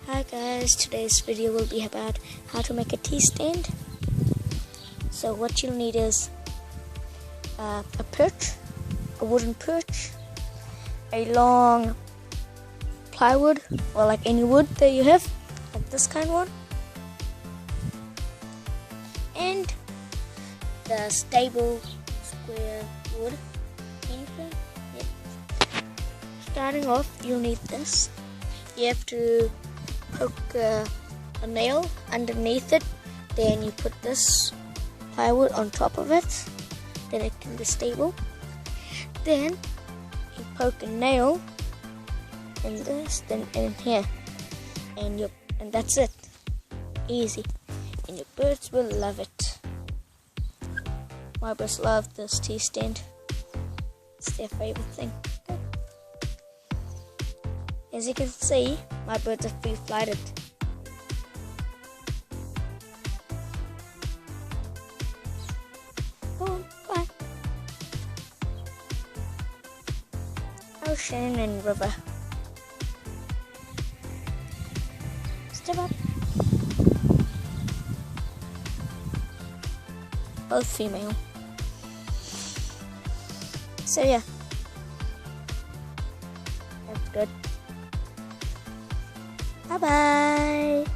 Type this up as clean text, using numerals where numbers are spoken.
Hi guys, today's video will be about how to make a tea stand. So what you'll need is a perch, a wooden perch, a long plywood or like any wood that you have, like this kind one, and the stable square wood. Anything? Yep. Starting off, you'll need this. You have to poke a nail underneath it, then you put this plywood on top of it, then it can be stable. Then you poke a nail in this, then in here, and that's it. Easy, and your birds will love it. My birds love this tea stand. It's their favorite thing. As you can see, my birds are free-flighted. Go on, bye. Ocean and river. Step up. Both female. So yeah, that's good. Bye-bye.